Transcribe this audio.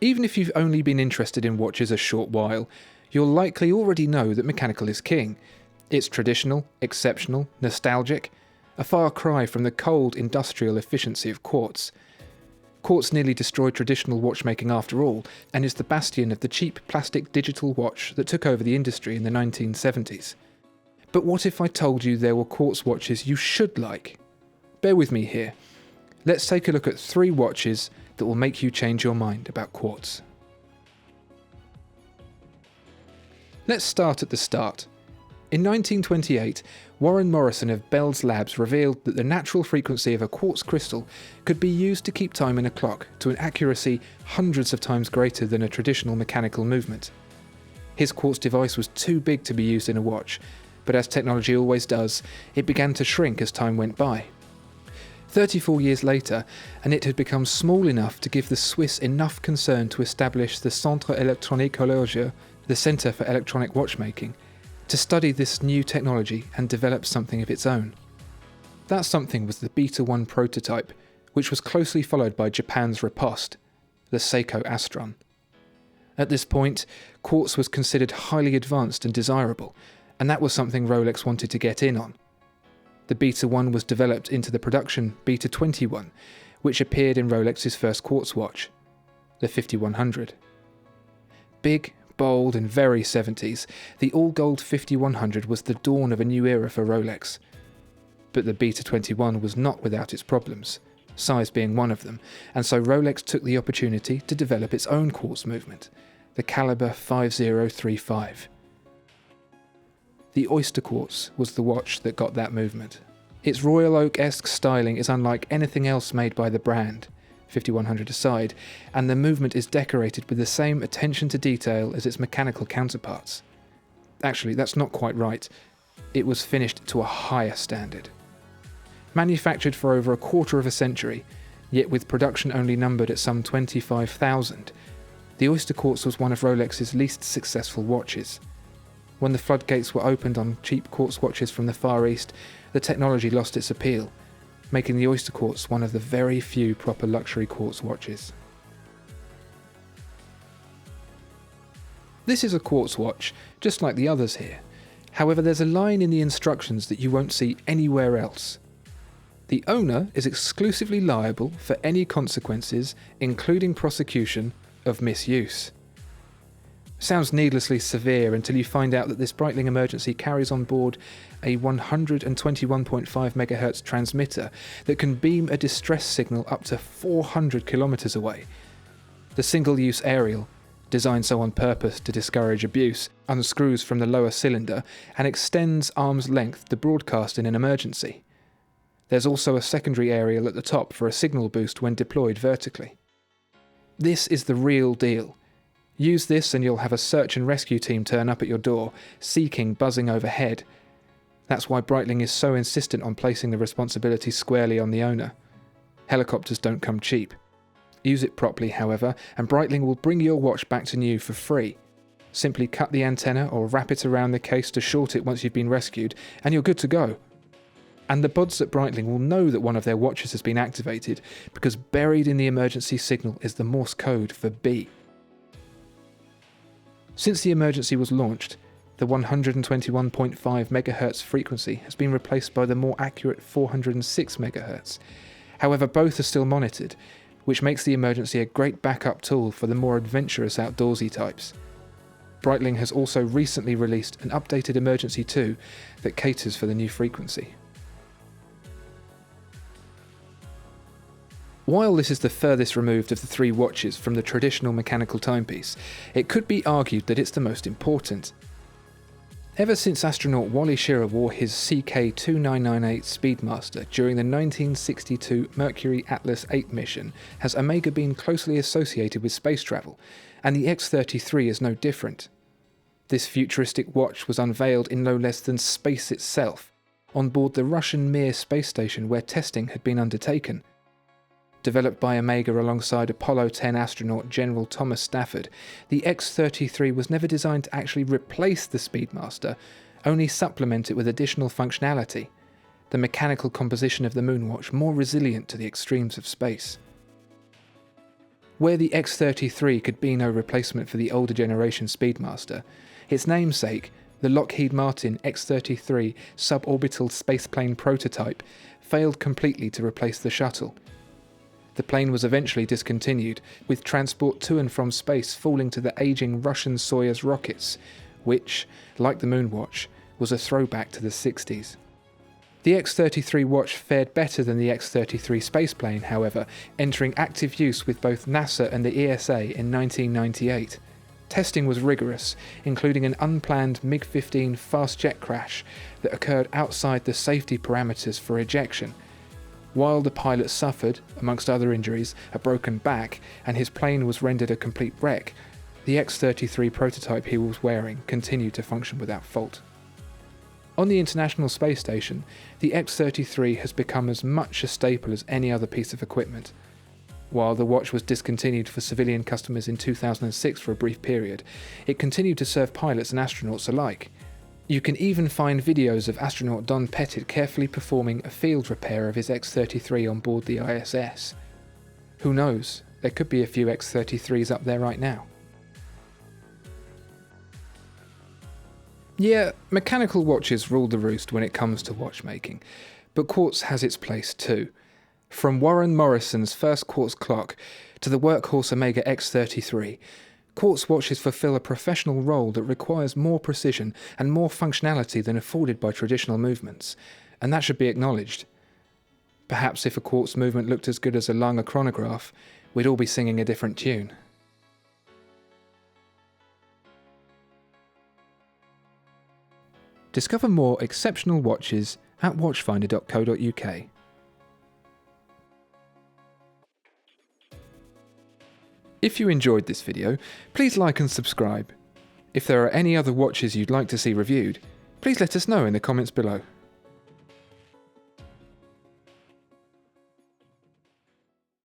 Even if you've only been interested in watches a short while, you'll likely already know that mechanical is king. It's traditional, exceptional, nostalgic, a far cry from the cold industrial efficiency of quartz. Quartz nearly destroyed traditional watchmaking after all, and is the bastion of the cheap plastic digital watch that took over the industry in the 1970s. But what if I told you there were quartz watches you should like? Bear with me here. Let's take a look at 3 watches that will make you change your mind about quartz. Let's start at the start. In 1928, Warren Morrison of Bell's Labs revealed that the natural frequency of a quartz crystal could be used to keep time in a clock to an accuracy hundreds of times greater than a traditional mechanical movement. His quartz device was too big to be used in a watch, but as technology always does, it began to shrink as time went by. 34 years later, and it had become small enough to give the Swiss enough concern to establish the Centre Électronique Horloger, the Centre for Electronic Watchmaking, to study this new technology and develop something of its own. That something was the Beta 1 prototype, which was closely followed by Japan's riposte, the Seiko Astron. At this point, quartz was considered highly advanced and desirable, and that was something Rolex wanted to get in on. The Beta 1 was developed into the production Beta 21, which appeared in Rolex's first quartz watch, the 5100. Big, bold and very 70s, the all-gold 5100 was the dawn of a new era for Rolex. But the Beta 21 was not without its problems, size being one of them, and so Rolex took the opportunity to develop its own quartz movement, the Caliber 5035. The Oyster Quartz was the watch that got that movement. Its Royal Oak-esque styling is unlike anything else made by the brand, 5100 aside, and the movement is decorated with the same attention to detail as its mechanical counterparts. Actually, that's not quite right. It was finished to a higher standard. Manufactured for over a quarter of a century, yet with production only numbered at some 25,000, the Oyster Quartz was one of Rolex's least successful watches. When the floodgates were opened on cheap quartz watches from the Far East, the technology lost its appeal, making the Oyster Quartz one of the very few proper luxury quartz watches. This is a quartz watch, just like the others here. However, there's a line in the instructions that you won't see anywhere else. The owner is exclusively liable for any consequences, including prosecution, of misuse. Sounds needlessly severe until you find out that this Breitling emergency carries on board a 121.5 MHz transmitter that can beam a distress signal up to 400 kilometers away. The single-use aerial, designed so on purpose to discourage abuse, unscrews from the lower cylinder and extends arm's length to broadcast in an emergency. There's also a secondary aerial at the top for a signal boost when deployed vertically. This is the real deal. Use this and you'll have a search and rescue team turn up at your door, seeking buzzing overhead. That's why Breitling is so insistent on placing the responsibility squarely on the owner. Helicopters don't come cheap. Use it properly, however, and Breitling will bring your watch back to new for free. Simply cut the antenna or wrap it around the case to short it once you've been rescued, and you're good to go. And the buds at Breitling will know that one of their watches has been activated, because buried in the emergency signal is the Morse code for B. Since the emergency was launched, the 121.5 MHz frequency has been replaced by the more accurate 406 MHz. However, both are still monitored, which makes the emergency a great backup tool for the more adventurous outdoorsy types. Breitling has also recently released an updated Emergency 2 that caters for the new frequency. While this is the furthest removed of the 3 watches from the traditional mechanical timepiece, it could be argued that it's the most important. Ever since astronaut Wally Schirra wore his CK2998 Speedmaster during the 1962 Mercury Atlas 8 mission, has Omega been closely associated with space travel, and the X-33 is no different. This futuristic watch was unveiled in no less than space itself, on board the Russian Mir space station where testing had been undertaken. Developed by Omega alongside Apollo 10 astronaut General Thomas Stafford, the X-33 was never designed to actually replace the Speedmaster, only supplement it with additional functionality, the mechanical composition of the Moonwatch more resilient to the extremes of space. Where the X-33 could be no replacement for the older generation Speedmaster, its namesake, the Lockheed Martin X-33 suborbital spaceplane prototype, failed completely to replace the shuttle. The plane was eventually discontinued, with transport to and from space falling to the aging Russian Soyuz rockets, which, like the Moonwatch, was a throwback to the 60s. The X-33 watch fared better than the X-33 spaceplane, however, entering active use with both NASA and the ESA in 1998. Testing was rigorous, including an unplanned MiG-15 fast jet crash that occurred outside the safety parameters for ejection. While the pilot suffered, amongst other injuries, a broken back and his plane was rendered a complete wreck, the X-33 prototype he was wearing continued to function without fault. On the International Space Station, the X-33 has become as much a staple as any other piece of equipment. While the watch was discontinued for civilian customers in 2006 for a brief period, it continued to serve pilots and astronauts alike. You can even find videos of astronaut Don Pettit carefully performing a field repair of his X-33 on board the ISS. Who knows, there could be a few X-33s up there right now. Yeah, mechanical watches rule the roost when it comes to watchmaking, but quartz has its place too. From Warren Morrison's first quartz clock to the workhorse Omega X-33, quartz watches fulfill a professional role that requires more precision and more functionality than afforded by traditional movements, and that should be acknowledged. Perhaps if a quartz movement looked as good as a Lange chronograph, we'd all be singing a different tune. Discover more exceptional watches at watchfinder.co.uk. If you enjoyed this video, please like and subscribe. If there are any other watches you'd like to see reviewed, please let us know in the comments below.